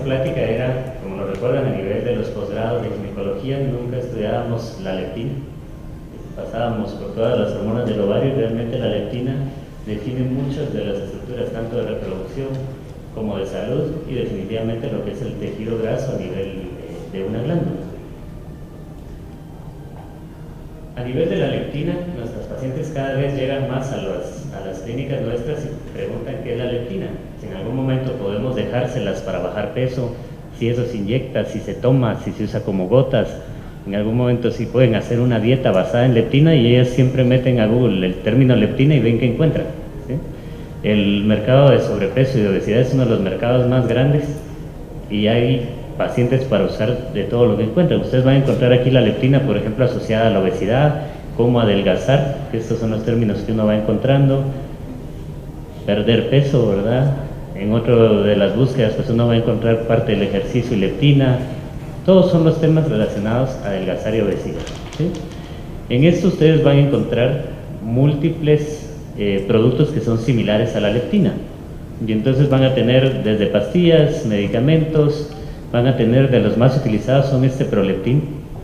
plática era, como lo recuerdan, a nivel de los posgrados de ginecología, nunca estudiábamos la leptina. Pasábamos por todas las hormonas del ovario y realmente la leptina define muchas de las estructuras, tanto de reproducción como de salud, y definitivamente lo que es el tejido graso a nivel de una glándula. A nivel de la leptina, nuestras pacientes cada vez llegan más a las clínicas nuestras y preguntan qué es la leptina. Si en algún momento podemos dejárselas para bajar peso, si eso se inyecta, si se toma, si se usa como gotas. En algún momento si pueden hacer una dieta basada en leptina, y ellas siempre meten a Google el término leptina y ven qué encuentran, ¿sí? El mercado de sobrepeso y de obesidad es uno de los mercados más grandes y hay pacientes para usar de todo lo que encuentran. Ustedes van a encontrar aquí la leptina, por ejemplo, asociada a la obesidad, cómo adelgazar, que estos son los términos que uno va encontrando, perder peso, ¿verdad? En otro de las búsquedas, pues uno va a encontrar parte del ejercicio y leptina. Todos son los temas relacionados a adelgazar y obesidad, ¿sí? En esto ustedes van a encontrar múltiples productos que son similares a la leptina. Y entonces van a tener desde pastillas, medicamentos, van a tener de los más utilizados son este Proleptin,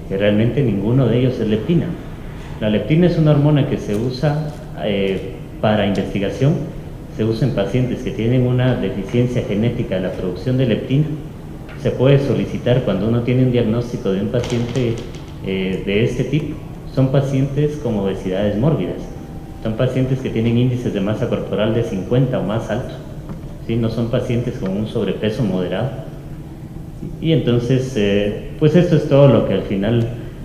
que realmente ninguno de ellos es leptina. La leptina es una hormona que se usa para investigación, se usa en pacientes que tienen una deficiencia genética de la producción de leptina. Se puede solicitar cuando uno tiene un diagnóstico de un paciente de este tipo. Son pacientes con obesidades mórbidas, son pacientes que tienen índices de masa corporal de 50 o más altos, ¿sí? No son pacientes con un sobrepeso moderado. Y entonces, pues esto es todo lo que al final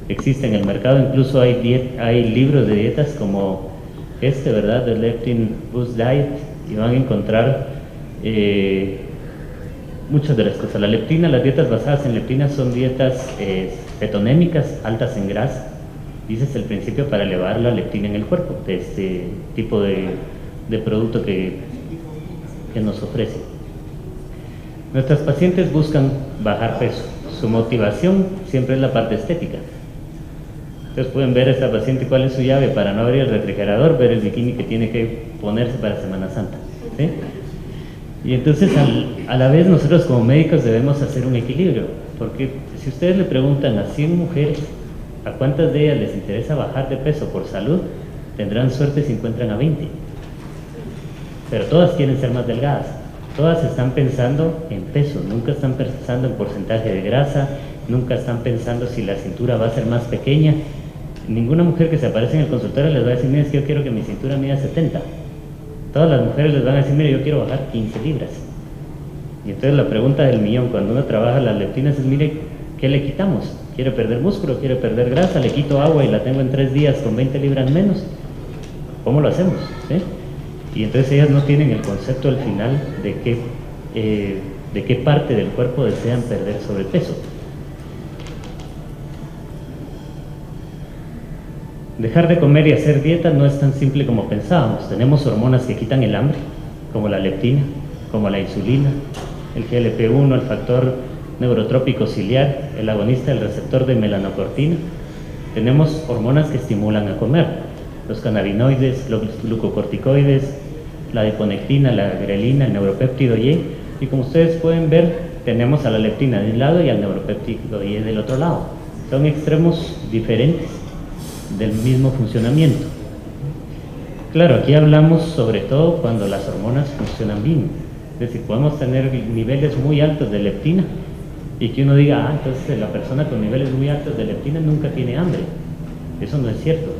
existe en el mercado. Incluso hay libros de dietas como este, ¿verdad? The Leptin Boost Diet, y van a encontrar muchas de las cosas. La leptina, las dietas basadas en leptina son dietas cetonémicas, altas en grasa. Y ese es el principio para elevar la leptina en el cuerpo, de este tipo de producto que nos ofrece. Nuestras pacientes buscan bajar peso. Su motivación siempre es la parte estética. Entonces pueden ver a esta paciente cuál es su llave para no abrir el refrigerador, ver el bikini que tiene que ponerse para Semana Santa, ¿sí? Y entonces a la vez nosotros como médicos debemos hacer un equilibrio, porque si ustedes le preguntan a 100 mujeres a cuántas de ellas les interesa bajar de peso por salud, tendrán suerte si encuentran a 20. Pero todas quieren ser más delgadas, todas están pensando en peso, nunca están pensando en porcentaje de grasa, nunca están pensando si la cintura va a ser más pequeña. Ninguna mujer que se aparece en el consultorio les va a decir, mira, es que yo quiero que mi cintura mida 70. Todas las mujeres les van a decir, mire, yo quiero bajar 15 libras. Y entonces la pregunta del millón cuando uno trabaja las leptinas es, mire, ¿qué le quitamos? ¿Quiere perder músculo? ¿Quiere perder grasa? ¿Le quito agua y la tengo en 3 días con 20 libras menos? ¿Cómo lo hacemos? ¿Sí? Y entonces ellas no tienen el concepto al final de qué parte del cuerpo desean perder sobrepeso. Dejar de comer y hacer dieta no es tan simple como pensábamos. Tenemos hormonas que quitan el hambre, como la leptina, como la insulina, el GLP-1, el factor neurotrópico ciliar, el agonista del receptor de melanocortina. Tenemos hormonas que estimulan a comer, los cannabinoides, los glucocorticoides, la adiponectina, la grelina, el neuropéptido Y, y como ustedes pueden ver, tenemos a la leptina de un lado y al neuropéptido Y del otro lado. Son extremos diferentes del mismo funcionamiento. Claro, aquí hablamos sobre todo cuando las hormonas funcionan bien, es decir, podemos tener niveles muy altos de leptina y que uno diga, entonces la persona con niveles muy altos de leptina nunca tiene hambre. Eso no es cierto.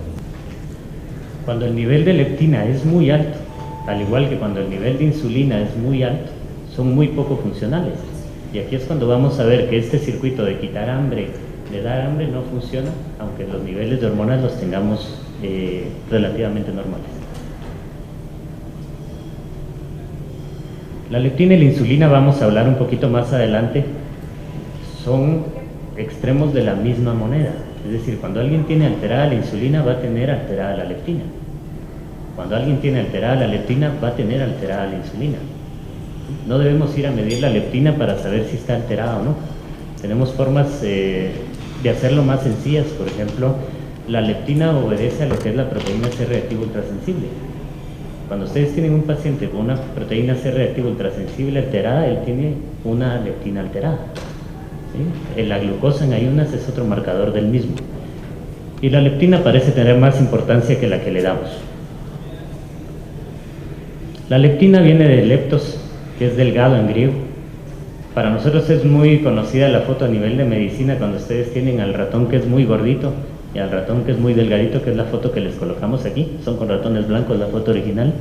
Cuando el nivel de leptina es muy alto, al igual que cuando el nivel de insulina es muy alto, son muy poco funcionales. Y aquí es cuando vamos a ver que este circuito de quitar hambre, de dar hambre, no funciona, aunque los niveles de hormonas los tengamos relativamente normales. La leptina y la insulina, vamos a hablar un poquito más adelante, son extremos de la misma moneda. Es decir, cuando alguien tiene alterada la insulina, va a tener alterada la leptina. Cuando alguien tiene alterada la leptina, va a tener alterada la insulina. No debemos ir a medir la leptina para saber si está alterada o no. Tenemos formas de hacerlo más sencillas. Por ejemplo, la leptina obedece a lo que es la proteína C reactiva ultrasensible. Cuando ustedes tienen un paciente con una proteína C reactiva ultrasensible alterada, él tiene una leptina alterada. ¿Sí? La glucosa en ayunas es otro marcador del mismo. Y la leptina parece tener más importancia que la que le damos. La leptina viene de leptos, que es delgado en griego. Para nosotros es muy conocida la foto a nivel de medicina cuando ustedes tienen al ratón que es muy gordito y al ratón que es muy delgadito, que es la foto que les colocamos aquí. Son con ratones blancos la foto original.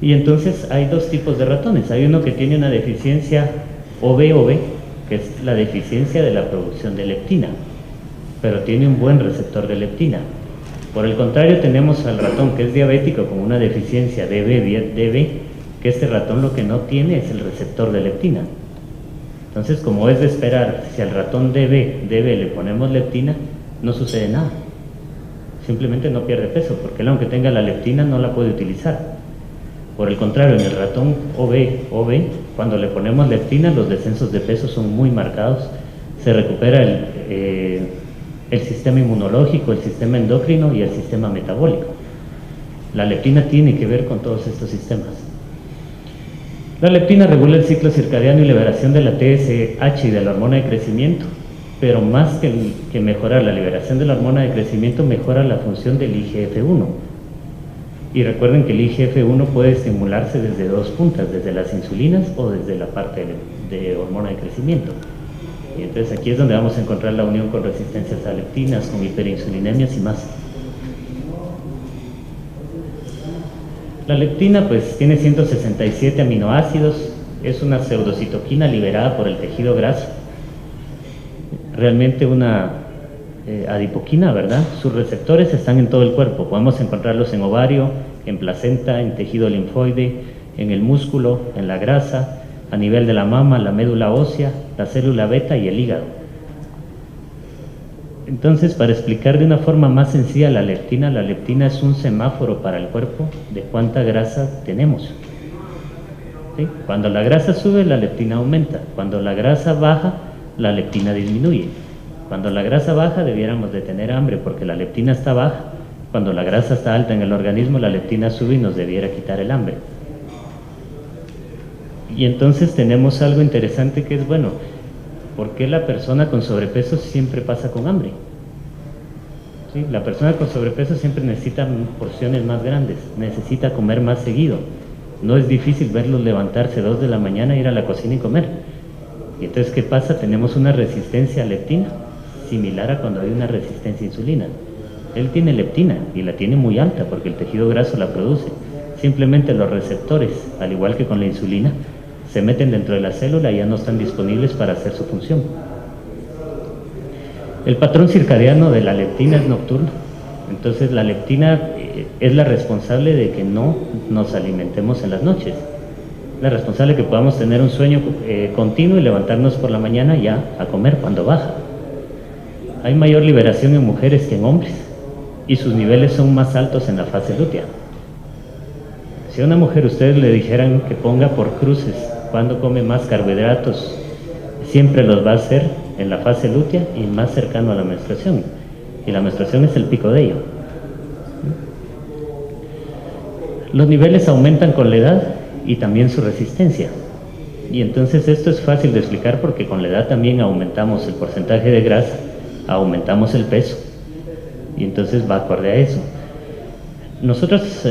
Y entonces hay dos tipos de ratones. Hay uno que tiene una deficiencia OB, que es la deficiencia de la producción de leptina, pero tiene un buen receptor de leptina. Por el contrario, tenemos al ratón que es diabético con una deficiencia DB, que este ratón lo que no tiene es el receptor de leptina. Entonces, como es de esperar, si al ratón DB le ponemos leptina, no sucede nada. Simplemente no pierde peso, porque él, aunque tenga la leptina, no la puede utilizar. Por el contrario, en el ratón OB, cuando le ponemos leptina, los descensos de peso son muy marcados. Se recupera el sistema inmunológico, el sistema endocrino y el sistema metabólico. La leptina tiene que ver con todos estos sistemas. La leptina regula el ciclo circadiano y liberación de la TSH y de la hormona de crecimiento, pero más que mejorar la liberación de la hormona de crecimiento, mejora la función del IGF-1. Y recuerden que el IGF-1 puede estimularse desde dos puntas, desde las insulinas o desde la parte de hormona de crecimiento. Y entonces aquí es donde vamos a encontrar la unión con resistencias a leptinas, con hiperinsulinemias y más. La leptina pues tiene 167 aminoácidos, es una pseudocitoquina liberada por el tejido graso, realmente una adipoquina, ¿verdad? Sus receptores están en todo el cuerpo, podemos encontrarlos en ovario, en placenta, en tejido linfoide, en el músculo, en la grasa, a nivel de la mama, la médula ósea, la célula beta y el hígado. Entonces, para explicar de una forma más sencilla la leptina es un semáforo para el cuerpo de cuánta grasa tenemos. ¿Sí? Cuando la grasa sube, la leptina aumenta. Cuando la grasa baja, la leptina disminuye. Cuando la grasa baja, debiéramos de tener hambre porque la leptina está baja. Cuando la grasa está alta en el organismo, la leptina sube y nos debiera quitar el hambre. Y entonces tenemos algo interesante que es, bueno, ¿por qué la persona con sobrepeso siempre pasa con hambre? ¿Sí? La persona con sobrepeso siempre necesita porciones más grandes, necesita comer más seguido. No es difícil verlos levantarse 2 de la mañana, ir a la cocina y comer. Y entonces, ¿qué pasa? Tenemos una resistencia a leptina, similar a cuando hay una resistencia a insulina. Él tiene leptina y la tiene muy alta porque el tejido graso la produce. Simplemente los receptores, al igual que con la insulina, se meten dentro de la célula y ya no están disponibles para hacer su función. El patrón circadiano de la leptina es nocturno, entonces la leptina es la responsable de que no nos alimentemos en las noches. La responsable de que podamos tener un sueño continuo y levantarnos por la mañana ya a comer cuando baja. Hay mayor liberación en mujeres que en hombres y sus niveles son más altos en la fase lútea. Si a una mujer ustedes le dijeran que ponga por cruces cuando come más carbohidratos, siempre los va a hacer en la fase lútea y más cercano a la menstruación. Y la menstruación es el pico de ello. Los niveles aumentan con la edad y también su resistencia. Y entonces esto es fácil de explicar porque con la edad también aumentamos el porcentaje de grasa, aumentamos el peso. Y entonces va acorde a eso. Nosotros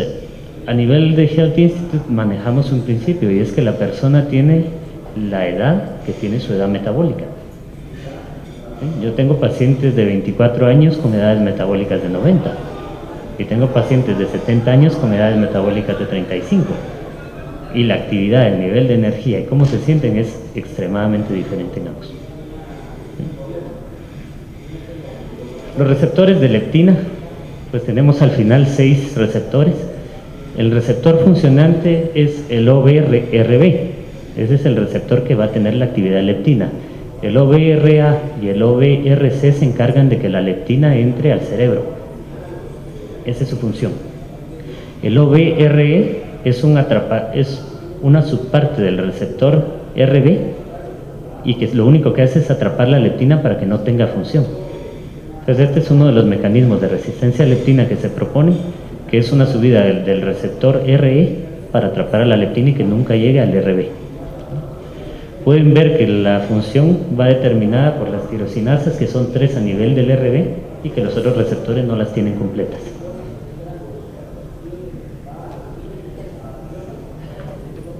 a nivel de Health Institute manejamos un principio y es que la persona tiene la edad que tiene su edad metabólica. ¿Sí? Yo tengo pacientes de 24 años con edades metabólicas de 90 y tengo pacientes de 70 años con edades metabólicas de 35 y la actividad, el nivel de energía y cómo se sienten es extremadamente diferente en ambos. ¿Sí? Los receptores de leptina, pues tenemos al final 6 receptores. El receptor funcionante es el OBRB, ese es el receptor que va a tener la actividad leptina. El OBRA y el OBRC se encargan de que la leptina entre al cerebro. Esa es su función. El OBRE es una subparte del receptor RB y que lo único que hace es atrapar la leptina para que no tenga función. Entonces este es uno de los mecanismos de resistencia a leptina que se propone, que es una subida del receptor RE para atrapar a la leptina y que nunca llegue al RB. Pueden ver que la función va determinada por las tirosinasas, que son 3 a nivel del RB, y que los otros receptores no las tienen completas.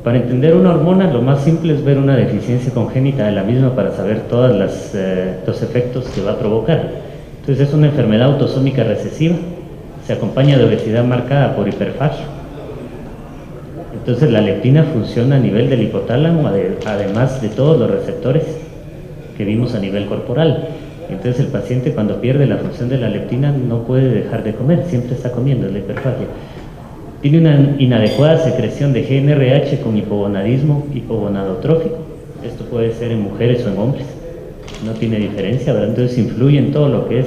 Para entender una hormona, lo más simple es ver una deficiencia congénita de la misma para saber todos los efectos que va a provocar. Entonces es una enfermedad autosómica recesiva, se acompaña de obesidad marcada por hiperfagia. Entonces la leptina funciona a nivel del hipotálamo, además de todos los receptores que vimos a nivel corporal. Entonces el paciente, cuando pierde la función de la leptina, no puede dejar de comer, siempre está comiendo, es la hiperfagia. Tiene una inadecuada secreción de GnRH con hipogonadismo hipogonadotrófico. Esto puede ser en mujeres o en hombres, no tiene diferencia, ¿verdad? Entonces influye en todo lo que es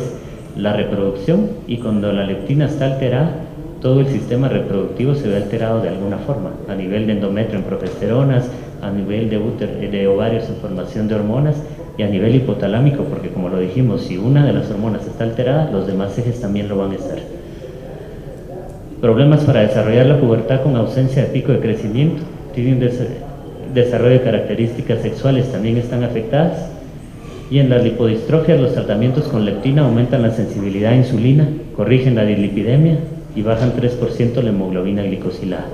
la reproducción, y cuando la leptina está alterada, todo el sistema reproductivo se ve alterado de alguna forma, a nivel de endometrio en progesteronas, a nivel de ovarios en formación de hormonas, y a nivel hipotalámico, porque como lo dijimos, si una de las hormonas está alterada, los demás ejes también lo van a estar. Problemas para desarrollar la pubertad con ausencia de pico de crecimiento, tienen desarrollo de características sexuales, también están afectadas. Y en las lipodistrofias, los tratamientos con leptina aumentan la sensibilidad a insulina, corrigen la dislipidemia y bajan 3% la hemoglobina glicosilada.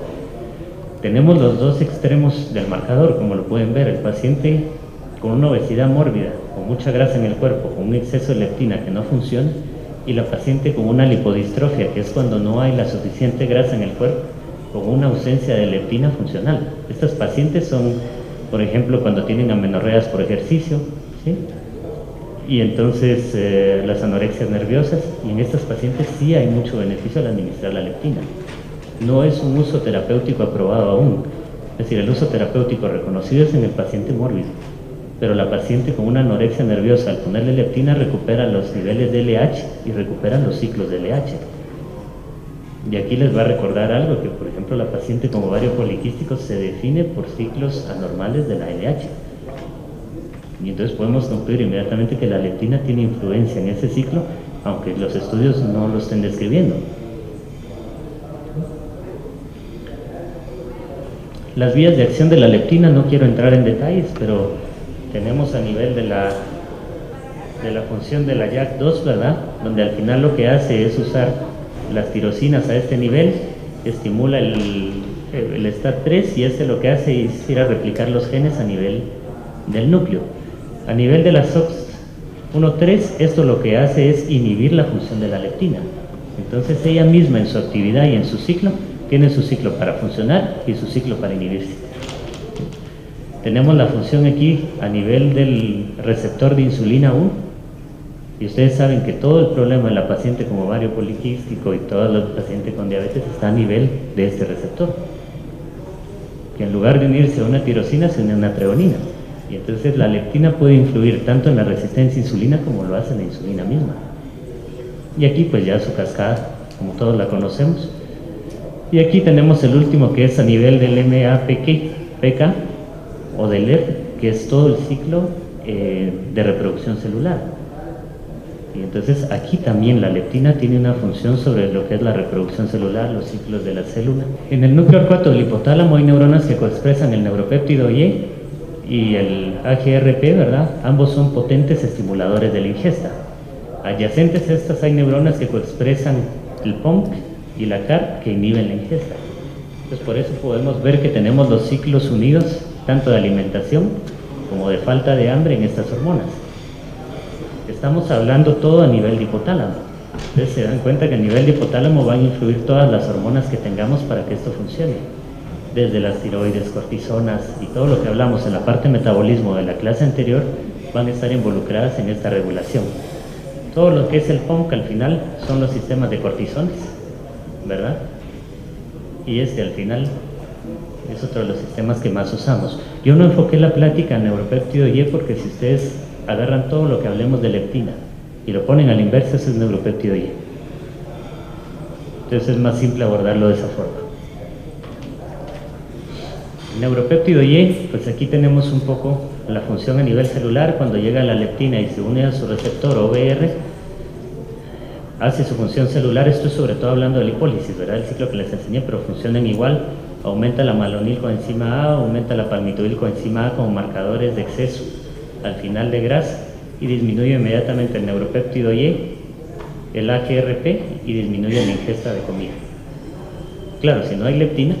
Tenemos los dos extremos del marcador, como lo pueden ver, el paciente con una obesidad mórbida, con mucha grasa en el cuerpo, con un exceso de leptina que no funciona, y la paciente con una lipodistrofia, que es cuando no hay la suficiente grasa en el cuerpo, con una ausencia de leptina funcional. Estas pacientes son, por ejemplo, cuando tienen amenorreas por ejercicio, ¿sí? Y entonces las anorexias nerviosas, y en estas pacientes sí hay mucho beneficio al administrar la leptina. No es un uso terapéutico aprobado aún, es decir, el uso terapéutico reconocido es en el paciente mórbido, pero la paciente con una anorexia nerviosa, al ponerle leptina, recupera los niveles de LH y recupera los ciclos de LH. Y aquí les va a recordar algo, que por ejemplo la paciente con ovario poliquístico se define por ciclos anormales de la LH. Y entonces podemos concluir inmediatamente que la leptina tiene influencia en ese ciclo, aunque los estudios no lo estén describiendo. Las vías de acción de la leptina, no quiero entrar en detalles, pero tenemos a nivel de la función de la JAK2, ¿verdad? Donde al final lo que hace es usar las tirosinas a este nivel, estimula el STAT3, y este lo que hace es ir a replicar los genes a nivel del núcleo. A nivel de la SOX1-3, esto lo que hace es inhibir la función de la leptina. Entonces ella misma en su actividad y en su ciclo, tiene su ciclo para funcionar y su ciclo para inhibirse. Tenemos la función aquí a nivel del receptor de insulina 1, y ustedes saben que todo el problema en la paciente con ovario poliquístico y toda la paciente con diabetes está a nivel de este receptor, que en lugar de unirse a una tirosina se une a una treonina, y entonces la leptina puede influir tanto en la resistencia a insulina como lo hace la insulina misma. Y aquí pues ya su cascada, como todos la conocemos. Y aquí tenemos el último, que es a nivel del MAPK o del ERP, que es todo el ciclo de reproducción celular. Y entonces aquí también la leptina tiene una función sobre lo que es la reproducción celular, los ciclos de la célula. En el núcleo arcuato del hipotálamo hay neuronas que coexpresan el neuropéptido Y y el AGRP, ¿verdad? Ambos son potentes estimuladores de la ingesta. Adyacentes a estas hay neuronas que coexpresan el POMC y la CARP, que inhiben la ingesta. Entonces por eso podemos ver que tenemos los ciclos unidos, tanto de alimentación como de falta de hambre en estas hormonas. Estamos hablando todo a nivel de hipotálamo. Entonces se dan cuenta que a nivel de hipotálamo van a influir todas las hormonas que tengamos para que esto funcione. Desde las tiroides, cortisonas y todo lo que hablamos en la parte de metabolismo de la clase anterior van a estar involucradas en esta regulación. Todo lo que es el POMC al final son los sistemas de cortisones, ¿verdad? Y este al final es otro de los sistemas que más usamos. Yo no enfoqué la plática en neuropéptido Y porque si ustedes agarran todo lo que hablemos de leptina y lo ponen a la inversa, eso es neuropéptido Y. Entonces es más simple abordarlo de esa forma. El neuropéptido Y, pues aquí tenemos un poco la función a nivel celular. Cuando llega la leptina y se une a su receptor OBR, hace su función celular. Esto es sobre todo hablando de lipólisis, ¿verdad? El ciclo que les enseñé, pero funcionan igual. Aumenta la malonilcoenzima A, aumenta la palmitoilcoenzima A como marcadores de exceso al final de grasa, y disminuye inmediatamente el neuropéptido Y, el AGRP, y disminuye la ingesta de comida. Claro, si no hay leptina,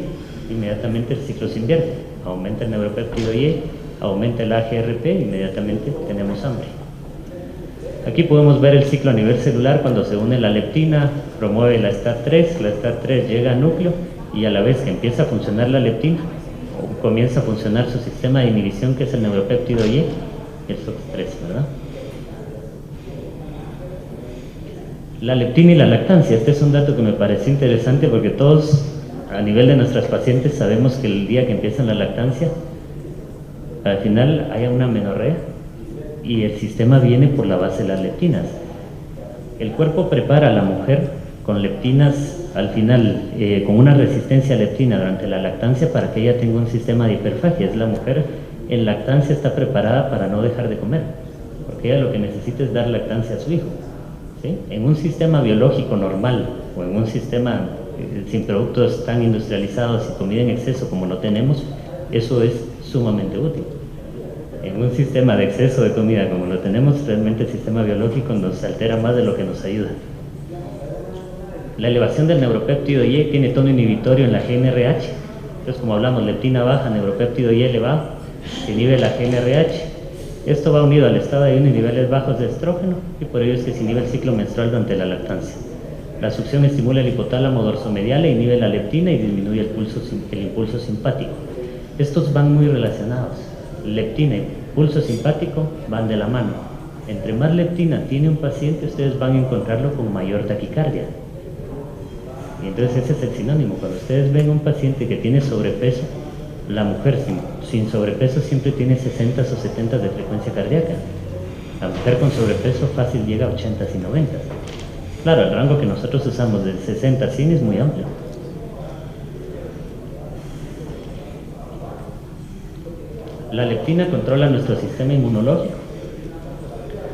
inmediatamente el ciclo se invierte. Aumenta el neuropéptido Y, aumenta el AGRP, inmediatamente tenemos hambre. Aquí podemos ver el ciclo a nivel celular cuando se une la leptina, promueve la STAT3, la STAT3 llega al núcleo, y a la vez que empieza a funcionar la leptina, comienza a funcionar su sistema de inhibición, que es el neuropéptido Y, el SOX3, ¿verdad? La leptina y la lactancia. Este es un dato que me pareció interesante porque todos, a nivel de nuestras pacientes, sabemos que el día que empiezan la lactancia, al final hay una amenorrea y el sistema viene por la base de las leptinas. El cuerpo prepara a la mujer con leptinas al final, con una resistencia a leptina durante la lactancia, para que ella tenga un sistema de hiperfagia. Es la mujer en lactancia está preparada para no dejar de comer, porque ella lo que necesita es dar lactancia a su hijo, ¿sí? En un sistema biológico normal, o en un sistema sin productos tan industrializados y comida en exceso como lo tenemos, eso es sumamente útil. En un sistema de exceso de comida como lo tenemos, realmente el sistema biológico nos altera más de lo que nos ayuda. La elevación del neuropéptido Y tiene tono inhibitorio en la GnRH. Entonces, como hablamos, leptina baja, neuropéptido Y elevado, se inhibe la GnRH. Esto va unido al estado de ayuno y niveles bajos de estrógeno, y por ello es que se inhibe el ciclo menstrual durante la lactancia. La succión estimula el hipotálamo dorsomedial e inhibe la leptina y disminuye el impulso simpático. Estos van muy relacionados. Leptina y pulso simpático van de la mano. Entre más leptina tiene un paciente, ustedes van a encontrarlo con mayor taquicardia. Y entonces ese es el sinónimo. Cuando ustedes ven a un paciente que tiene sobrepeso, la mujer sin sobrepeso siempre tiene 60 o 70 de frecuencia cardíaca. La mujer con sobrepeso fácil llega a 80 y 90. Claro, el rango que nosotros usamos de 60 a 100 es muy amplio. La leptina controla nuestro sistema inmunológico.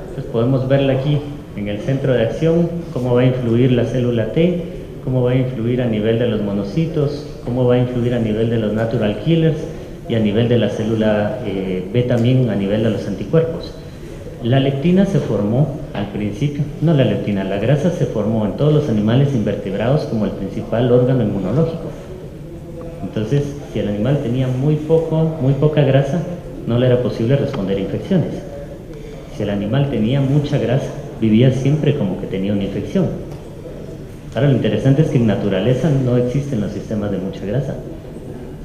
Entonces podemos verla aquí en el centro de acción, cómo va a influir la célula T, cómo va a influir a nivel de los monocitos, cómo va a influir a nivel de los natural killers y a nivel de la célula B también, a nivel de los anticuerpos. La leptina se formó al principio, no la leptina, la grasa se formó en todos los animales invertebrados como el principal órgano inmunológico. Entonces, si el animal tenía muy poca grasa, no le era posible responder a infecciones. Si el animal tenía mucha grasa, vivía siempre como que tenía una infección. Ahora, lo interesante es que en naturaleza no existen los sistemas de mucha grasa.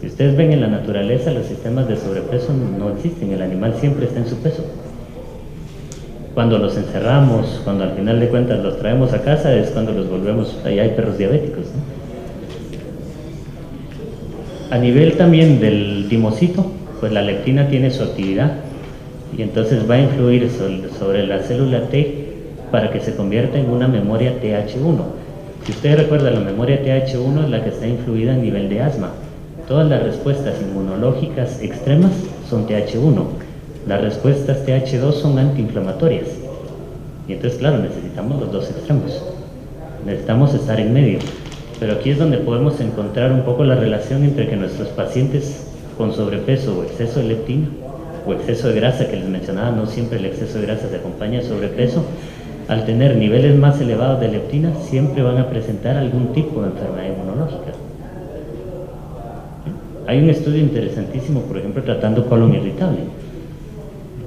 Si ustedes ven en la naturaleza, los sistemas de sobrepeso no existen, el animal siempre está en su peso. Cuando los encerramos, cuando al final de cuentas los traemos a casa, es cuando los volvemos, ahí hay perros diabéticos, ¿no? A nivel también del timocito, pues la leptina tiene su actividad y entonces va a influir sobre la célula T para que se convierta en una memoria TH1. Si ustedes recuerdan, la memoria TH1 es la que está influida a nivel de asma. Todas las respuestas inmunológicas extremas son TH1. Las respuestas TH2 son antiinflamatorias. Y entonces, claro, necesitamos los dos extremos. Necesitamos estar en medio. Pero aquí es donde podemos encontrar un poco la relación entre que nuestros pacientes con sobrepeso o exceso de leptina o exceso de grasa, que les mencionaba, no siempre el exceso de grasa se acompaña de sobrepeso, al tener niveles más elevados de leptina, siempre van a presentar algún tipo de enfermedad inmunológica. Hay un estudio interesantísimo, por ejemplo, tratando colon irritable.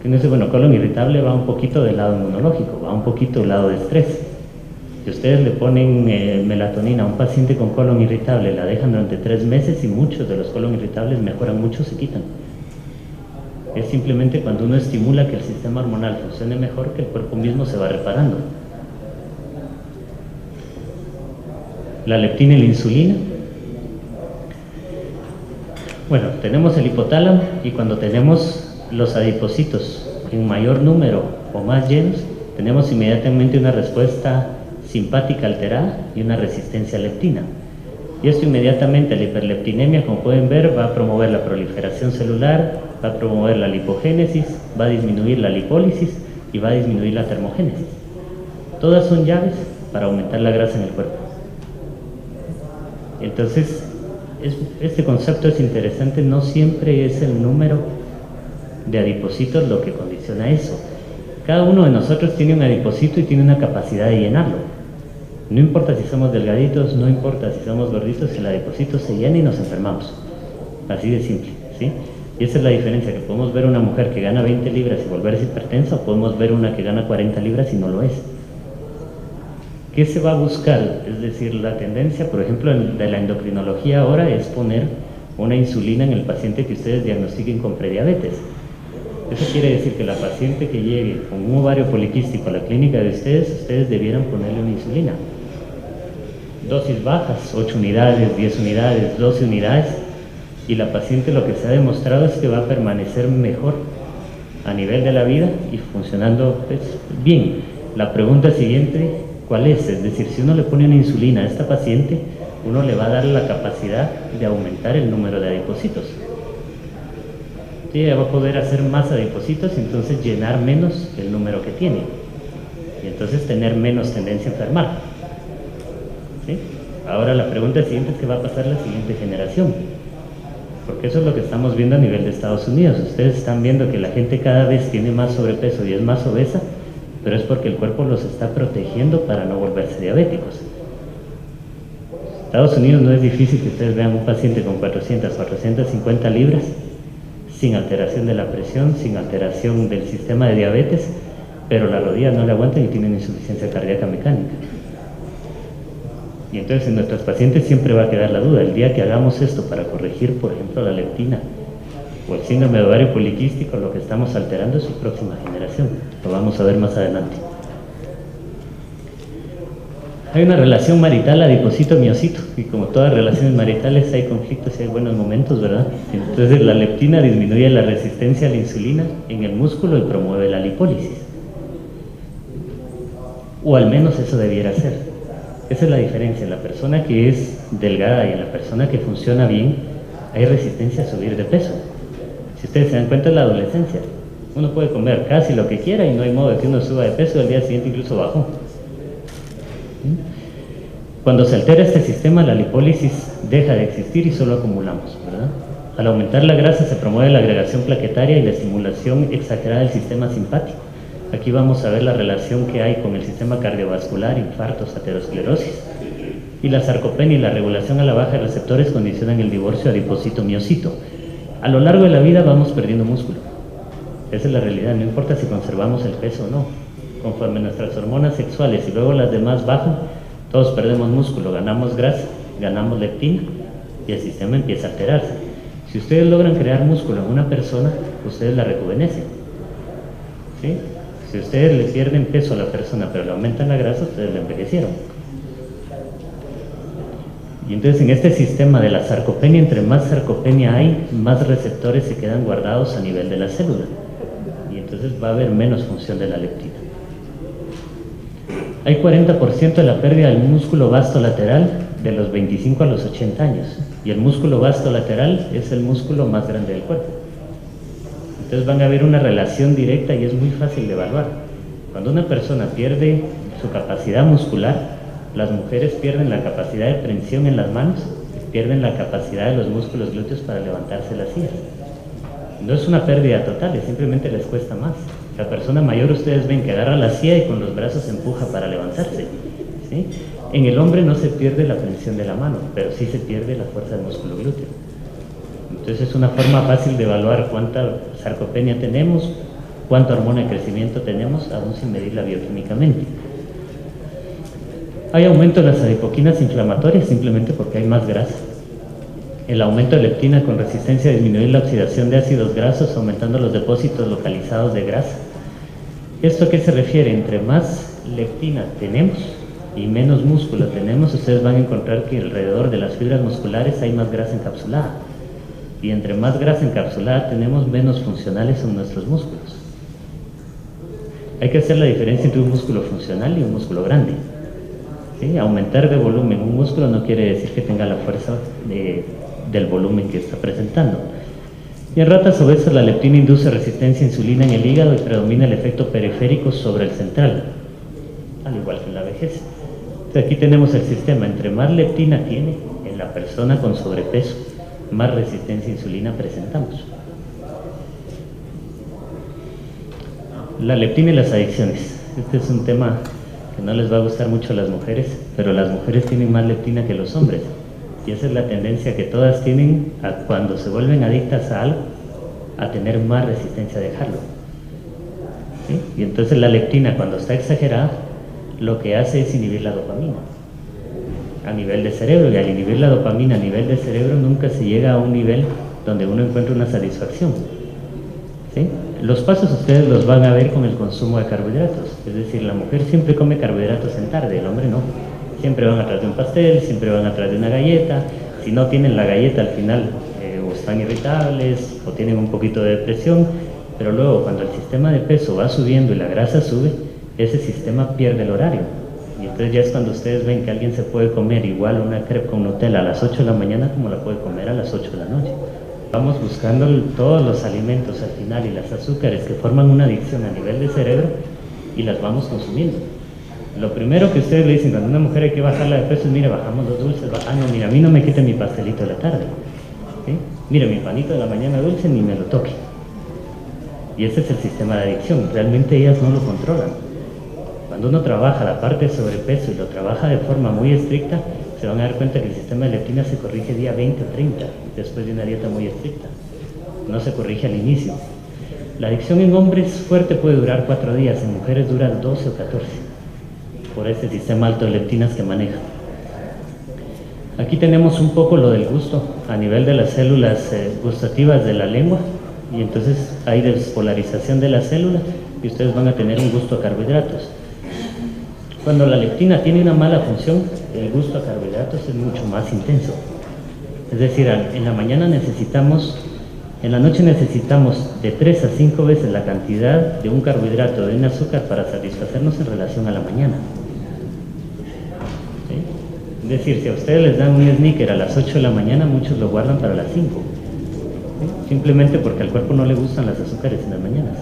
Que uno dice, bueno, colon irritable va un poquito del lado inmunológico, va un poquito del lado de estrés. Si ustedes le ponen melatonina a un paciente con colon irritable, la dejan durante 3 meses y muchos de los colon irritables mejoran mucho, se quitan. Es simplemente cuando uno estimula que el sistema hormonal funcione mejor, que el cuerpo mismo se va reparando. La leptina y la insulina. Bueno, tenemos el hipotálamo, y cuando tenemos los adipocitos en mayor número o más llenos, tenemos inmediatamente una respuesta simpática alterada y una resistencia a leptina. Y esto inmediatamente, la hiperleptinemia, como pueden ver, va a promover la proliferación celular, va a promover la lipogénesis, va a disminuir la lipólisis y va a disminuir la termogénesis. Todas son llaves para aumentar la grasa en el cuerpo. Entonces, este concepto es interesante, no siempre es el número de adipocitos lo que condiciona eso. Cada uno de nosotros tiene un adipocito y tiene una capacidad de llenarlo. No importa si somos delgaditos, no importa si somos gorditos, el adipocito se llena y nos enfermamos. Así de simple, ¿sí? Y esa es la diferencia, que podemos ver una mujer que gana 20 libras y volverse hipertensa, o podemos ver una que gana 40 libras y no lo es. ¿Qué se va a buscar? Es decir, la tendencia, por ejemplo, de la endocrinología ahora es poner una insulina en el paciente que ustedes diagnostiquen con prediabetes. Eso quiere decir que la paciente que llegue con un ovario poliquístico a la clínica de ustedes debieran ponerle una insulina. Dosis bajas, 8 unidades, 10 unidades, 12 unidades, y la paciente lo que se ha demostrado es que va a permanecer mejor a nivel de la vida y funcionando pues, bien. La pregunta siguiente, ¿cuál es? Es decir, si uno le pone una insulina a esta paciente, uno le va a dar la capacidad de aumentar el número de adipocitos. Ella va a poder hacer más adipocitos y entonces llenar menos el número que tiene. Y entonces tener menos tendencia a enfermar. ¿Sí? Ahora la pregunta siguiente es qué va a pasar la siguiente generación. Porque eso es lo que estamos viendo a nivel de Estados Unidos. Ustedes están viendo que la gente cada vez tiene más sobrepeso y es más obesa, pero es porque el cuerpo los está protegiendo para no volverse diabéticos. Estados Unidos no es difícil que ustedes vean un paciente con 400, 450 libras, sin alteración de la presión, sin alteración del sistema de diabetes, pero las rodillas no le aguantan y tienen insuficiencia cardíaca mecánica. Y entonces en nuestros pacientes siempre va a quedar la duda, el día que hagamos esto para corregir, por ejemplo, la leptina o el síndrome de ovario poliquístico, lo que estamos alterando es su próxima generación. Lo vamos a ver más adelante. Hay una relación marital adipocito-miocito, y como todas relaciones maritales hay conflictos y hay buenos momentos, ¿verdad? Entonces la leptina disminuye la resistencia a la insulina en el músculo y promueve la lipólisis. O al menos eso debiera ser. Esa es la diferencia. En la persona que es delgada y en la persona que funciona bien, hay resistencia a subir de peso. Si ustedes se dan cuenta, en la adolescencia, uno puede comer casi lo que quiera y no hay modo de que uno suba de peso, al día siguiente incluso bajó. Cuando se altera este sistema, la lipólisis deja de existir y solo acumulamos, ¿verdad? Al aumentar la grasa se promueve la agregación plaquetaria y la estimulación exagerada del sistema simpático. Aquí vamos a ver la relación que hay con el sistema cardiovascular, infartos, aterosclerosis. Y la sarcopenia y la regulación a la baja de receptores condicionan el divorcio adipocito-miocito. A lo largo de la vida vamos perdiendo músculo. Esa es la realidad, no importa si conservamos el peso o no. Conforme nuestras hormonas sexuales y luego las demás bajan, todos perdemos músculo, ganamos grasa, ganamos leptina y el sistema empieza a alterarse. Si ustedes logran crear músculo en una persona, ustedes la rejuvenecen. ¿Sí? Si ustedes le pierden peso a la persona pero le aumentan la grasa, ustedes la envejecieron. Y entonces en este sistema de la sarcopenia, entre más sarcopenia hay, más receptores se quedan guardados a nivel de la célula. Y entonces va a haber menos función de la leptina. Hay 40% de la pérdida del músculo vasto lateral de los 25 a los 80 años. Y el músculo vasto lateral es el músculo más grande del cuerpo. Entonces van a ver una relación directa y es muy fácil de evaluar. Cuando una persona pierde su capacidad muscular, las mujeres pierden la capacidad de prensión en las manos, pierden la capacidad de los músculos glúteos para levantarse las sillas. No es una pérdida total, simplemente les cuesta más. La persona mayor ustedes ven que agarra la silla y con los brazos empuja para levantarse, ¿sí? En el hombre no se pierde la prensión de la mano, pero sí se pierde la fuerza del músculo glúteo. Entonces es una forma fácil de evaluar cuánta sarcopenia tenemos, cuánta hormona de crecimiento tenemos, aún sin medirla bioquímicamente. Hay aumento de las adipoquinas inflamatorias simplemente porque hay más grasa. El aumento de leptina con resistencia a disminuir la oxidación de ácidos grasos, aumentando los depósitos localizados de grasa. ¿Esto a qué se refiere? Entre más leptina tenemos y menos músculo tenemos, ustedes van a encontrar que alrededor de las fibras musculares hay más grasa encapsulada. Y entre más grasa encapsulada tenemos, menos funcionales son nuestros músculos. Hay que hacer la diferencia entre un músculo funcional y un músculo grande. ¿Sí? Aumentar de volumen un músculo no quiere decir que tenga la fuerza del volumen que está presentando. Y en ratas obesas la leptina induce resistencia a insulina en el hígado y predomina el efecto periférico sobre el central, al igual que en la vejez. Entonces, aquí tenemos el sistema, entre más leptina tiene en la persona con sobrepeso, más resistencia a insulina presentamos. La leptina y las adicciones. Este es un tema que no les va a gustar mucho a las mujeres, pero las mujeres tienen más leptina que los hombres. Y esa es la tendencia que todas tienen cuando se vuelven adictas a algo, a tener más resistencia a dejarlo. ¿Sí? Y entonces la leptina, cuando está exagerada, lo que hace es inhibir la dopamina a nivel de cerebro, y al inhibir la dopamina a nivel de cerebro nunca se llega a un nivel donde uno encuentra una satisfacción. ¿Sí? Los pasos ustedes los van a ver con el consumo de carbohidratos, es decir, la mujer siempre come carbohidratos en tarde, el hombre no. Siempre van atrás de un pastel, siempre van atrás de una galleta. Si no tienen la galleta al final o están irritables o tienen un poquito de depresión, pero luego cuando el sistema de peso va subiendo y la grasa sube, ese sistema pierde el horario. Y entonces ya es cuando ustedes ven que alguien se puede comer igual una crepe con Nutella a las 8 de la mañana como la puede comer a las 8 de la noche. Vamos buscando todos los alimentos al final y las azúcares que forman una adicción a nivel de cerebro y las vamos consumiendo. Lo primero que ustedes le dicen cuando una mujer hay que bajarla de peso es: mire, bajamos los dulces, no, mira, a mí no me quite mi pastelito de la tarde, ¿sí? Mire, mi panito de la mañana dulce ni me lo toque. Y ese es el sistema de adicción, realmente ellas no lo controlan. Cuando uno trabaja la parte de sobrepeso y lo trabaja de forma muy estricta, se van a dar cuenta que el sistema de leptina se corrige día 20 o 30, después de una dieta muy estricta. No se corrige al inicio. La adicción en hombres fuerte puede durar 4 días, en mujeres dura 12 o 14, por ese sistema alto de leptinas que maneja. Aquí tenemos un poco lo del gusto a nivel de las células gustativas de la lengua, y entonces hay despolarización de las células y ustedes van a tener un gusto a carbohidratos. Cuando la leptina tiene una mala función, el gusto a carbohidratos es mucho más intenso. Es decir, en la mañana en la noche necesitamos de 3 a 5 veces la cantidad de un carbohidrato, de un azúcar, para satisfacernos en relación a la mañana. ¿Sí? Es decir, si a ustedes les dan un sneaker a las 8 de la mañana, muchos lo guardan para las 5. ¿Sí? Simplemente porque al cuerpo no le gustan las azúcares en las mañanas.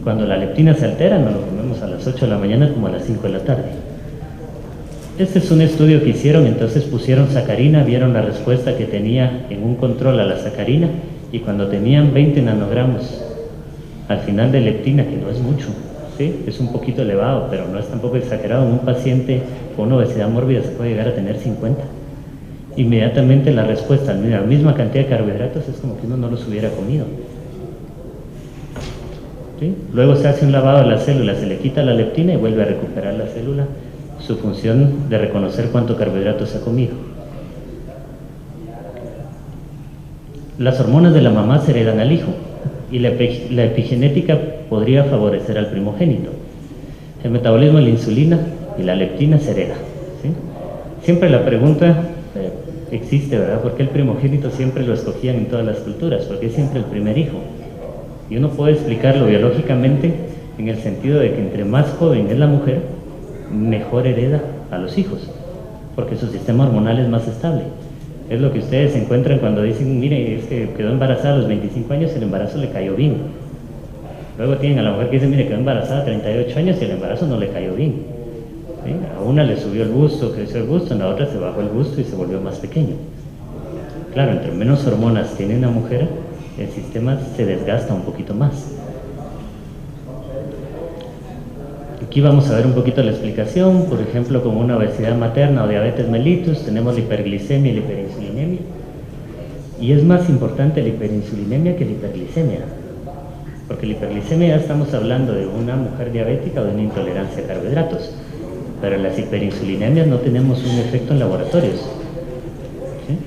Cuando la leptina se altera, nos lo comemos a las 8 de la mañana como a las 5 de la tarde. Este es un estudio que hicieron, entonces pusieron sacarina, vieron la respuesta que tenía en un control a la sacarina, y cuando tenían 20 nanogramos al final de leptina, que no es mucho, ¿sí? Es un poquito elevado, pero no es tampoco exagerado. En un paciente con obesidad mórbida se puede llegar a tener 50. Inmediatamente la respuesta, mira, la misma cantidad de carbohidratos, es como que uno no los hubiera comido. ¿Sí? Luego se hace un lavado de las células, se le quita la leptina y vuelve a recuperar la célula su función de reconocer cuánto carbohidrato se ha comido. Las hormonas de la mamá se heredan al hijo, y la epigenética podría favorecer al primogénito. El metabolismo de la insulina y la leptina se hereda. ¿Sí? Siempre la pregunta existe, ¿verdad? ¿Por qué el primogénito siempre lo escogían en todas las culturas? ¿Por qué siempre el primer hijo? Y uno puede explicarlo biológicamente en el sentido de que entre más joven es la mujer, mejor hereda a los hijos, porque su sistema hormonal es más estable. Es lo que ustedes encuentran cuando dicen: mire, es que quedó embarazada a los 25 años y el embarazo le cayó bien. Luego tienen a la mujer que dice: mire, quedó embarazada a 38 años y el embarazo no le cayó bien. ¿Sí? A una le subió el busto, creció el busto, a la otra se bajó el busto y se volvió más pequeño. Claro, entre menos hormonas tiene una mujer, el sistema se desgasta un poquito más. Aquí vamos a ver un poquito la explicación. Por ejemplo, con una obesidad materna o diabetes mellitus, tenemos la hiperglicemia y la hiperinsulinemia. Y es más importante la hiperinsulinemia que la hiperglicemia, porque la hiperglicemia ya estamos hablando de una mujer diabética o de una intolerancia a carbohidratos, pero en las hiperinsulinemias no tenemos un efecto en laboratorios. ¿Sí?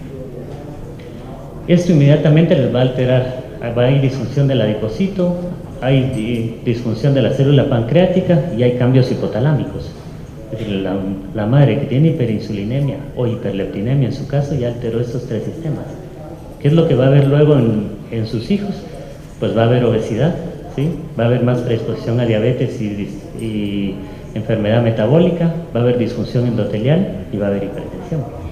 Esto inmediatamente les va a alterar, va a ir disfunción del adipocito, hay disfunción de la célula pancreática y hay cambios hipotalámicos. Es decir, la madre que tiene hiperinsulinemia o hiperleptinemia en su caso ya alteró estos 3 sistemas. ¿Qué es lo que va a haber luego en sus hijos? Pues va a haber obesidad, ¿sí? Va a haber más predisposición a diabetes y enfermedad metabólica, va a haber disfunción endotelial y va a haber hipertensión.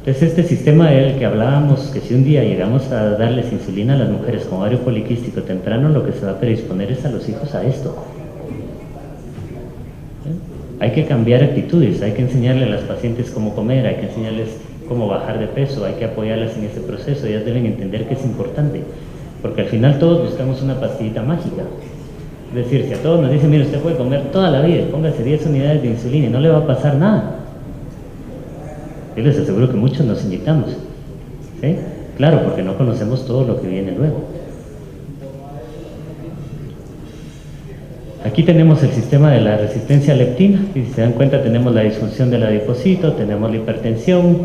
Entonces este sistema del que hablábamos, que si un día llegamos a darles insulina a las mujeres con ovario poliquístico temprano, lo que se va a predisponer es a los hijos a esto. Hay que cambiar actitudes, hay que enseñarle a las pacientes cómo comer, hay que enseñarles cómo bajar de peso, hay que apoyarlas en ese proceso. Ellas deben entender que es importante, porque al final todos buscamos una pastillita mágica. Es decir, si a todos nos dicen, mire, usted puede comer toda la vida, póngase 10 unidades de insulina y no le va a pasar nada, yo les aseguro que muchos nos inyectamos, ¿sí? Claro, porque no conocemos todo lo que viene luego. Aquí tenemos el sistema de la resistencia a leptina, y si se dan cuenta tenemos la disfunción del adipocito, tenemos la hipertensión,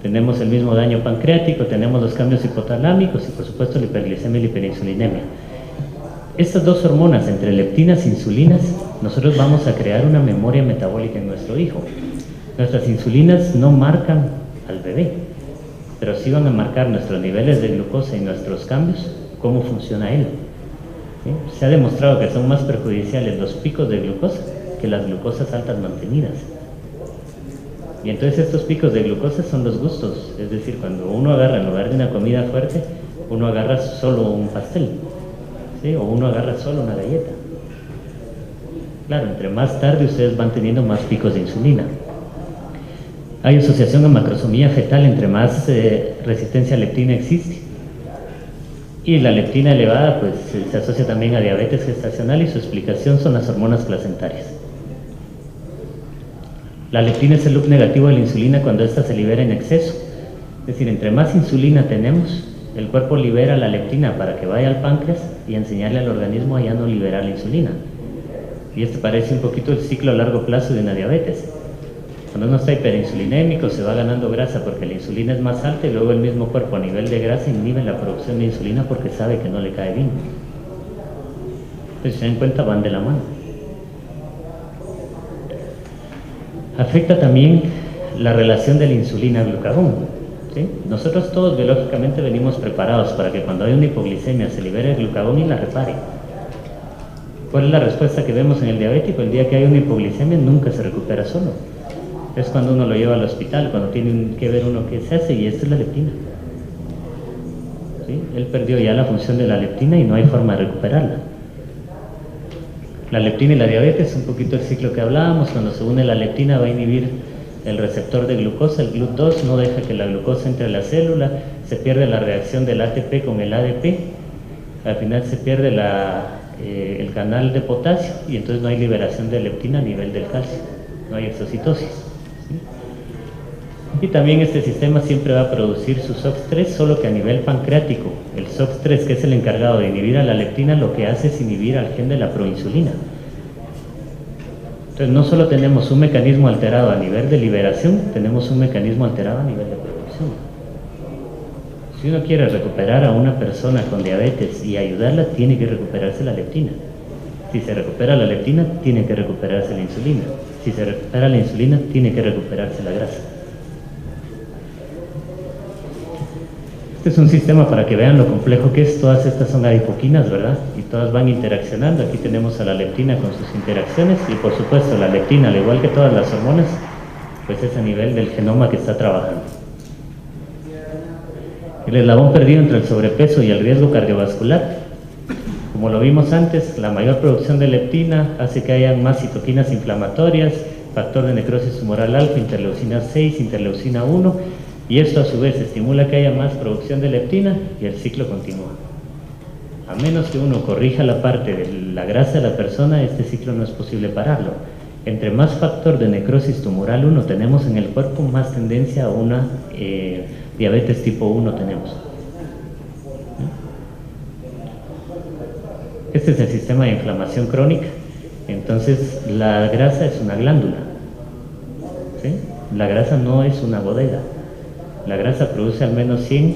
tenemos el mismo daño pancreático, tenemos los cambios hipotalámicos y por supuesto la hiperglicemia y la hiperinsulinemia. Estas dos hormonas, entre leptinas e insulinas, nosotros vamos a crear una memoria metabólica en nuestro hijo. Nuestras insulinas no marcan al bebé, pero sí van a marcar nuestros niveles de glucosa y nuestros cambios, cómo funciona él. ¿Sí? Se ha demostrado que son más perjudiciales los picos de glucosa que las glucosas altas mantenidas. Y entonces estos picos de glucosa son los gustos, es decir, cuando uno agarra en lugar de una comida fuerte, uno agarra solo un pastel, ¿sí? O uno agarra solo una galleta. Claro, entre más tarde ustedes van teniendo más picos de insulina. Hay asociación a macrosomía fetal, entre más resistencia a leptina existe. Y la leptina elevada pues se asocia también a diabetes gestacional y su explicación son las hormonas placentarias. La leptina es el loop negativo de la insulina cuando ésta se libera en exceso. Es decir, entre más insulina tenemos, el cuerpo libera la leptina para que vaya al páncreas y enseñarle al organismo a ya no liberar la insulina. Y esto parece un poquito el ciclo a largo plazo de una diabetes. Cuando uno está hiperinsulinémico se va ganando grasa porque la insulina es más alta y luego el mismo cuerpo a nivel de grasa inhibe la producción de insulina porque sabe que no le cae bien. Entonces, si se dan cuenta, van de la mano. Afecta también la relación de la insulina-glucagón, ¿sí? Nosotros todos biológicamente venimos preparados para que cuando hay una hipoglicemia se libere el glucagón y la repare. ¿Cuál es la respuesta que vemos en el diabético? El día que hay una hipoglicemia nunca se recupera solo. Es cuando uno lo lleva al hospital, cuando tiene que ver uno qué se hace, y esto es la leptina. ¿Sí? Él perdió ya la función de la leptina y no hay forma de recuperarla. La leptina y la diabetes, un poquito el ciclo que hablábamos, cuando se une la leptina va a inhibir el receptor de glucosa, el GLUT2, no deja que la glucosa entre a la célula, se pierde la reacción del ATP con el ADP, al final se pierde el canal de potasio y entonces no hay liberación de leptina a nivel del calcio, no hay exocitosis. Y también este sistema siempre va a producir su SOX3, solo que a nivel pancreático. El SOX3, que es el encargado de inhibir a la leptina, lo que hace es inhibir al gen de la proinsulina. Entonces no solo tenemos un mecanismo alterado a nivel de liberación, tenemos un mecanismo alterado a nivel de producción. Si uno quiere recuperar a una persona con diabetes y ayudarla, tiene que recuperarse la leptina. Si se recupera la leptina, tiene que recuperarse la insulina. Si se recupera la insulina, tiene que recuperarse la grasa. Este es un sistema para que vean lo complejo que es. Todas estas son adipoquinas, ¿verdad? Y todas van interaccionando. Aquí tenemos a la leptina con sus interacciones y por supuesto la leptina, al igual que todas las hormonas, pues es a nivel del genoma que está trabajando. El eslabón perdido entre el sobrepeso y el riesgo cardiovascular. Como lo vimos antes, la mayor producción de leptina hace que haya más citoquinas inflamatorias, factor de necrosis tumoral alfa, interleucina 6, interleucina 1, y esto a su vez estimula que haya más producción de leptina y el ciclo continúa. A menos que uno corrija la parte de la grasa de la persona, este ciclo no es posible pararlo. Entre más factor de necrosis tumoral 1 tenemos en el cuerpo, más tendencia a una diabetes tipo 1 tenemos. Este es el sistema de inflamación crónica. Entonces la grasa es una glándula, ¿sí? La grasa no es una bodega. La grasa produce al menos 100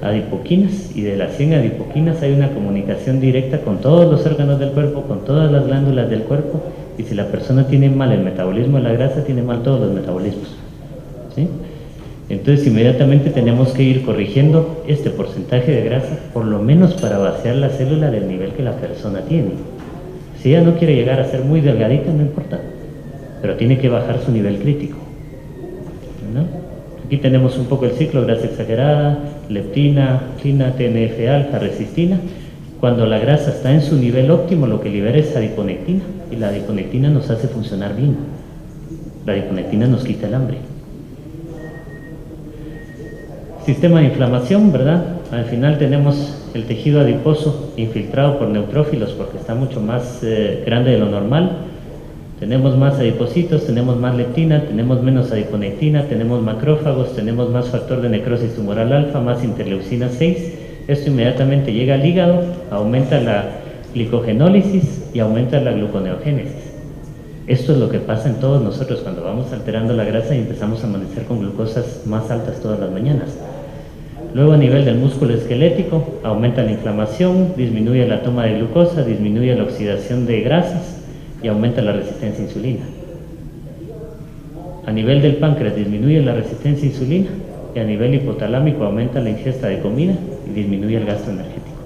adipoquinas y de las 100 adipoquinas hay una comunicación directa con todos los órganos del cuerpo, con todas las glándulas del cuerpo, y si la persona tiene mal el metabolismo de la grasa, tiene mal todos los metabolismos, ¿sí? Entonces inmediatamente tenemos que ir corrigiendo este porcentaje de grasa, por lo menos para vaciar la célula del nivel que la persona tiene. Si ella no quiere llegar a ser muy delgadita, no importa, pero tiene que bajar su nivel crítico, ¿no? Aquí tenemos un poco el ciclo: grasa exagerada, leptina, TNF-alfa, resistina, Cuando la grasa está en su nivel óptimo, lo que libera es adiponectina, y la adiponectina nos hace funcionar bien. La adiponectina nos quita el hambre. Sistema de inflamación, ¿verdad? Al final tenemos el tejido adiposo infiltrado por neutrófilos porque está mucho más grande de lo normal. Tenemos más adipocitos, tenemos más leptina, tenemos menos adiponectina, tenemos macrófagos, tenemos más factor de necrosis tumoral alfa, más interleucina 6. Esto inmediatamente llega al hígado, aumenta la glicogenólisis y aumenta la gluconeogénesis. Esto es lo que pasa en todos nosotros cuando vamos alterando la grasa y empezamos a amanecer con glucosas más altas todas las mañanas. Luego, a nivel del músculo esquelético, aumenta la inflamación, disminuye la toma de glucosa, disminuye la oxidación de grasas y aumenta la resistencia a insulina. A nivel del páncreas, disminuye la resistencia a insulina, y a nivel hipotalámico aumenta la ingesta de comida y disminuye el gasto energético.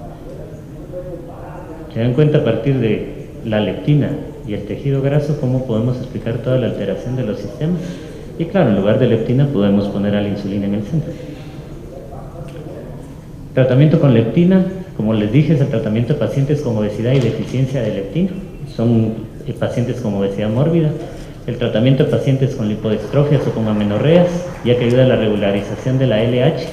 Se dan cuenta a partir de la leptina y el tejido graso cómo podemos explicar toda la alteración de los sistemas. Y claro, en lugar de leptina podemos poner a la insulina en el centro. Tratamiento con leptina, como les dije, es el tratamiento de pacientes con obesidad y deficiencia de leptina. Son pacientes con obesidad mórbida. El tratamiento de pacientes con lipodestrofias o con amenorreas, ya que ayuda a la regularización de la LH.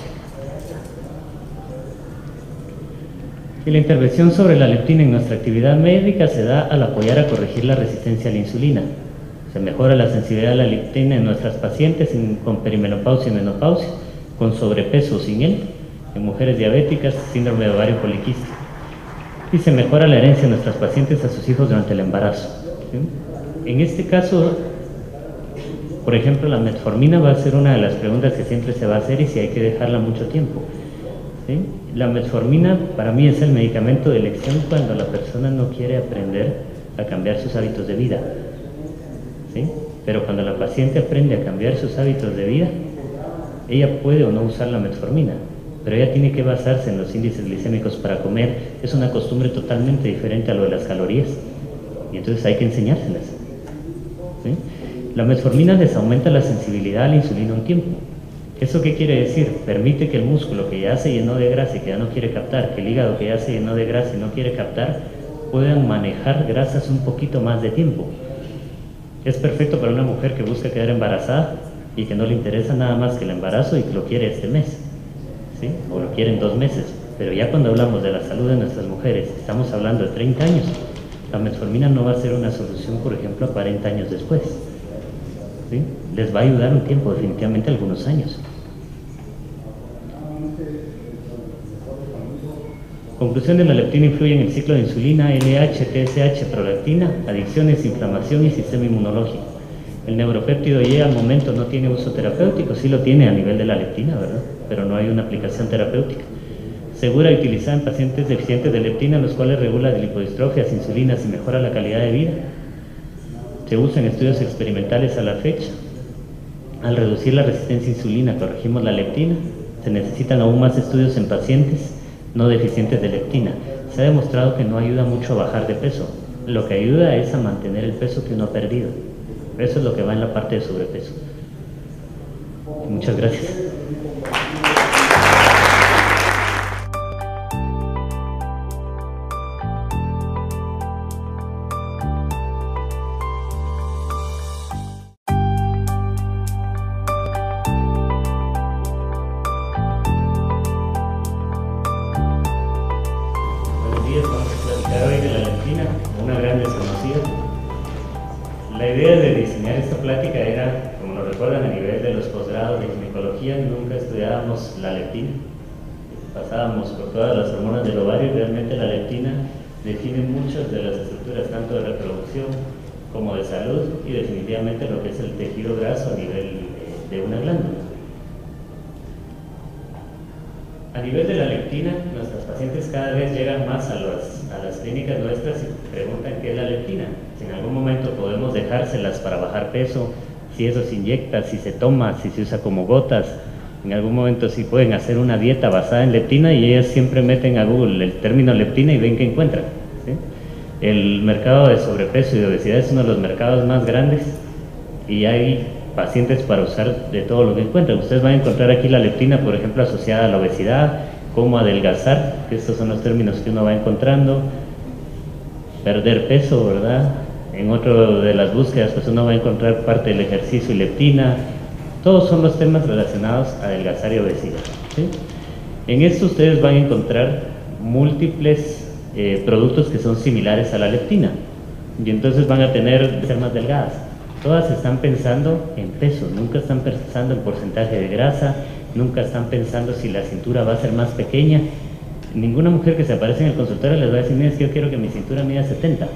Y la intervención sobre la leptina en nuestra actividad médica se da al apoyar a corregir la resistencia a la insulina. Se mejora la sensibilidad a la leptina en nuestras pacientes con perimenopausia y menopausia, con sobrepeso o sin él, en mujeres diabéticas, síndrome de ovario poliquístico. Y se mejora la herencia de nuestras pacientes a sus hijos durante el embarazo. ¿Sí? En este caso, por ejemplo, la metformina va a ser una de las preguntas que siempre se va a hacer y si hay que dejarla mucho tiempo. ¿Sí? La metformina para mí es el medicamento de elección cuando la persona no quiere aprender a cambiar sus hábitos de vida. ¿Sí? Pero cuando la paciente aprende a cambiar sus hábitos de vida, ella puede o no usar la metformina, pero ella tiene que basarse en los índices glicémicos para comer. Es una costumbre totalmente diferente a lo de las calorías, y entonces hay que enseñárselas. ¿Sí? La metformina les aumenta la sensibilidad a la insulina un tiempo. ¿Eso qué quiere decir? Permite que el músculo que ya se llenó de grasa y que ya no quiere captar, que el hígado que ya se llenó de grasa y no quiere captar, puedan manejar grasas un poquito más de tiempo. Es perfecto para una mujer que busca quedar embarazada y que no le interesa nada más que el embarazo y que lo quiere este mes, ¿sí? O lo quiere en 2 meses. Pero ya cuando hablamos de la salud de nuestras mujeres, estamos hablando de 30 años, la metformina no va a ser una solución, por ejemplo, a 40 años después. ¿Sí? Les va a ayudar un tiempo, definitivamente algunos años. Conclusiones: la leptina influye en el ciclo de insulina, LH, TSH, prolactina, adicciones, inflamación y sistema inmunológico. El neuropéptido Y al momento no tiene uso terapéutico, sí lo tiene a nivel de la leptina, ¿verdad? Pero no hay una aplicación terapéutica. Segura y utilizada en pacientes deficientes de leptina, los cuales regula lipodistrofias, insulinas y mejora la calidad de vida. Se usa en estudios experimentales a la fecha. Al reducir la resistencia a insulina, corregimos la leptina. Se necesitan aún más estudios en pacientes no deficientes de leptina. Se ha demostrado que no ayuda mucho a bajar de peso. Lo que ayuda es a mantener el peso que uno ha perdido. Eso es lo que va en la parte de sobrepeso. Muchas gracias. Vamos a platicar hoy de la leptina, una gran desconocida. La idea de diseñar esta plática era, como lo recuerdan, a nivel de los posgrados de ginecología, nunca estudiábamos la leptina. Pasábamos por todas las hormonas del ovario y realmente la leptina define muchas de las estructuras, tanto de reproducción como de salud, y definitivamente lo que es el tejido graso a nivel de una glándula. A nivel de la leptina, nuestras pacientes cada vez llegan más a las clínicas nuestras y preguntan qué es la leptina. Si en algún momento podemos dejárselas para bajar peso, si eso se inyecta, si se toma, si se usa como gotas, en algún momento si pueden hacer una dieta basada en leptina, y ellas siempre meten a Google el término leptina y ven qué encuentran, ¿sí? El mercado de sobrepeso y de obesidad es uno de los mercados más grandes y hay pacientes para usar de todo lo que encuentran. Ustedes van a encontrar aquí la leptina, por ejemplo, asociada a la obesidad, cómo adelgazar, que estos son los términos que uno va encontrando, perder peso, ¿verdad? En otro de las búsquedas, pues uno va a encontrar parte del ejercicio y leptina. Todos son los temas relacionados a adelgazar y obesidad, ¿sí? En esto ustedes van a encontrar múltiples productos que son similares a la leptina, y entonces van a tener ser más delgadas. Todas están pensando en peso, nunca están pensando en porcentaje de grasa, nunca están pensando si la cintura va a ser más pequeña. Ninguna mujer que se aparece en el consultorio les va a decir, mira, es que yo quiero que mi cintura mida 70.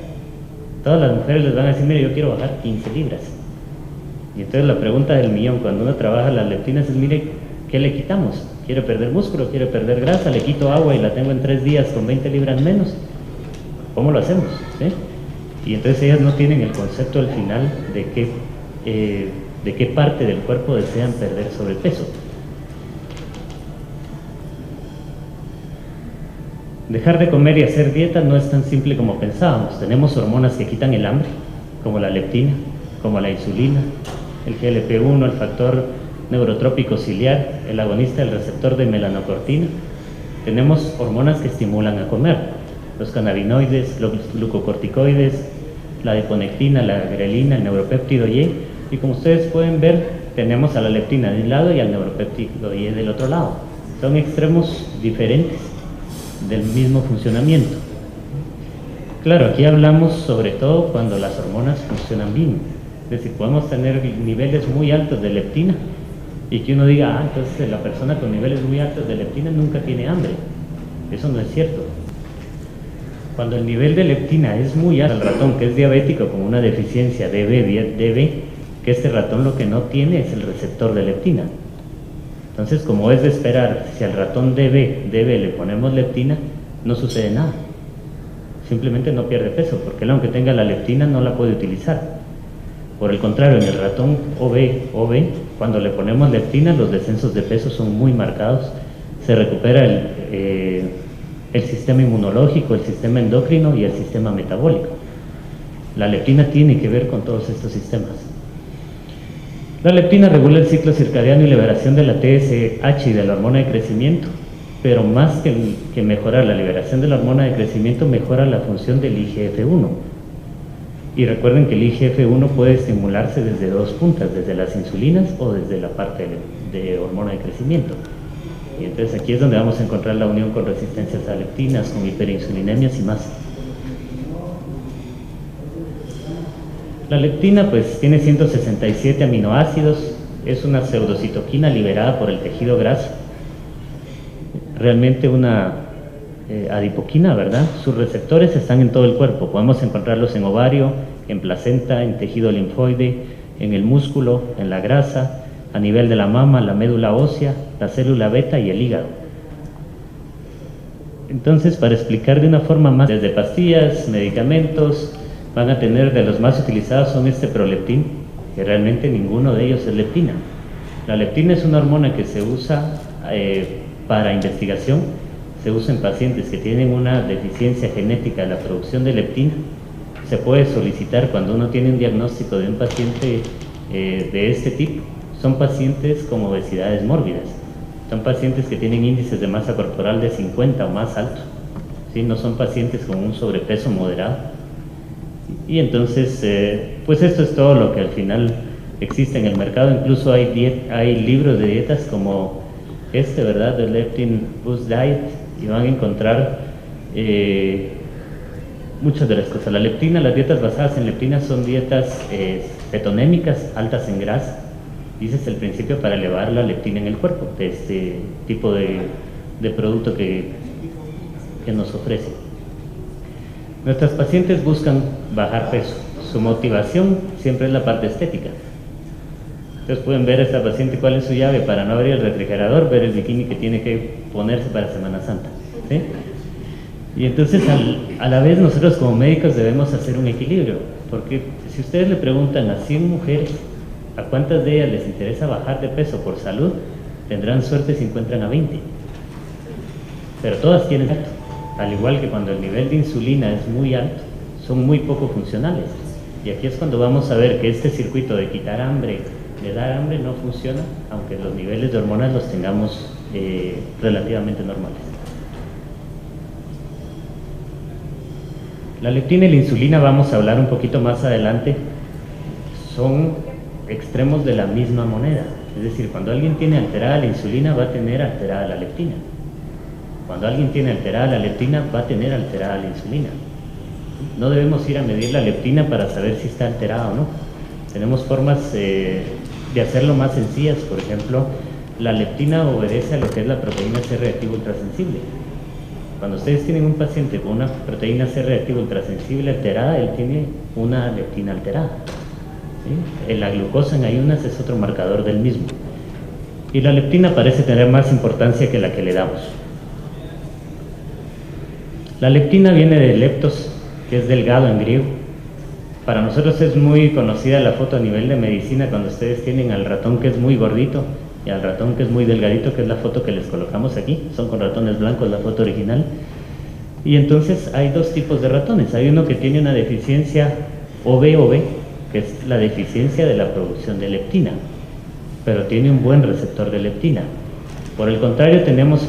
Todas las mujeres les van a decir, mire, yo quiero bajar 15 libras. Y entonces la pregunta del millón, cuando uno trabaja las leptinas, es, mire, ¿qué le quitamos? ¿Quiere perder músculo? ¿Quiere perder grasa? ¿Le quito agua y la tengo en 3 días con 20 libras menos? ¿Cómo lo hacemos? ¿Sí? Y entonces ellas no tienen el concepto al final de qué parte del cuerpo desean perder sobrepeso. Dejar de comer y hacer dieta no es tan simple como pensábamos. Tenemos hormonas que quitan el hambre, como la leptina, como la insulina, el GLP-1, el factor neurotrópico ciliar, el agonista del receptor de melanocortina. Tenemos hormonas que estimulan a comer, los cannabinoides, los glucocorticoides, la adiponectina, la grelina, el neuropéptido Y, y como ustedes pueden ver, tenemos a la leptina de un lado y al neuropéptido Y del otro lado. Son extremos diferentes del mismo funcionamiento. Claro, aquí hablamos sobre todo cuando las hormonas funcionan bien, es decir, podemos tener niveles muy altos de leptina y que uno diga, entonces la persona con niveles muy altos de leptina nunca tiene hambre. Eso no es cierto. Cuando el nivel de leptina es muy alto, el ratón que es diabético con una deficiencia DB, que este ratón lo que no tiene es el receptor de leptina. Entonces, como es de esperar, si al ratón DB le ponemos leptina, no sucede nada. Simplemente no pierde peso, porque él, aunque tenga la leptina, no la puede utilizar. Por el contrario, en el ratón OB, cuando le ponemos leptina, los descensos de peso son muy marcados. Se recupera el sistema inmunológico, el sistema endocrino y el sistema metabólico. La leptina tiene que ver con todos estos sistemas. La leptina regula el ciclo circadiano y liberación de la TSH y de la hormona de crecimiento, pero más que mejorar la liberación de la hormona de crecimiento, mejora la función del IGF-1. Y recuerden que el IGF-1 puede estimularse desde dos puntas, desde las insulinas o desde la parte de hormona de crecimiento. Y entonces aquí es donde vamos a encontrar la unión con resistencias a leptinas, con hiperinsulinemias y más. La leptina pues tiene 167 aminoácidos, es una pseudocitoquina liberada por el tejido graso, realmente una adipoquina, ¿verdad? Sus receptores están en todo el cuerpo, podemos encontrarlos en ovario, en placenta, en tejido linfoide, en el músculo, en la grasa, a nivel de la mama, la médula ósea, la célula beta y el hígado. Entonces, para explicar de una forma más, desde pastillas, medicamentos, van a tener, de los más utilizados son este proleptin, que realmente ninguno de ellos es leptina. La leptina es una hormona que se usa para investigación, se usa en pacientes que tienen una deficiencia genética de la producción de leptina. Se puede solicitar cuando uno tiene un diagnóstico de un paciente de este tipo. Son pacientes con obesidades mórbidas, son pacientes que tienen índices de masa corporal de 50 o más altos, ¿sí? No son pacientes con un sobrepeso moderado. Y entonces, pues esto es todo lo que al final existe en el mercado. Incluso hay libros de dietas como este, ¿verdad? The Leptin Boost Diet, y van a encontrar muchas de las cosas. La leptina, las dietas basadas en leptina son dietas cetonémicas, altas en grasa. Y ese es el principio para elevar la leptina en el cuerpo, de este tipo de producto que nos ofrece. Nuestras pacientes buscan bajar peso. Su motivación siempre es la parte estética. Entonces pueden ver a esta paciente cuál es su llave para no abrir el refrigerador, ver el bikini que tiene que ponerse para Semana Santa, ¿sí? Y entonces a la vez nosotros como médicos debemos hacer un equilibrio, porque si ustedes le preguntan a 100 mujeres a cuántas de ellas les interesa bajar de peso por salud, tendrán suerte si encuentran a 20. Pero todas tienen alto, al igual que cuando el nivel de insulina es muy alto, son muy poco funcionales. Y aquí es cuando vamos a ver que este circuito de quitar hambre, de dar hambre, no funciona, aunque los niveles de hormonas los tengamos relativamente normales. La leptina y la insulina, vamos a hablar un poquito más adelante, son extremos de la misma moneda. Es decir, cuando alguien tiene alterada la insulina, va a tener alterada la leptina. Cuando alguien tiene alterada la leptina, va a tener alterada la insulina. No debemos ir a medir la leptina para saber si está alterada o no. Tenemos formas de hacerlo más sencillas. Por ejemplo, la leptina obedece a lo que es la proteína C reactiva ultrasensible. Cuando ustedes tienen un paciente con una proteína C reactiva ultrasensible alterada, él tiene una leptina alterada. ¿Sí? La glucosa en ayunas es otro marcador del mismo. Y la leptina parece tener más importancia que la que le damos. La leptina viene de leptos, que es delgado en griego. Para nosotros es muy conocida la foto a nivel de medicina cuando ustedes tienen al ratón que es muy gordito y al ratón que es muy delgadito, que es la foto que les colocamos aquí. Son con ratones blancos, la foto original. Y entonces hay dos tipos de ratones. Hay uno que tiene una deficiencia OB, que es la deficiencia de la producción de leptina, pero tiene un buen receptor de leptina. Por el contrario, tenemos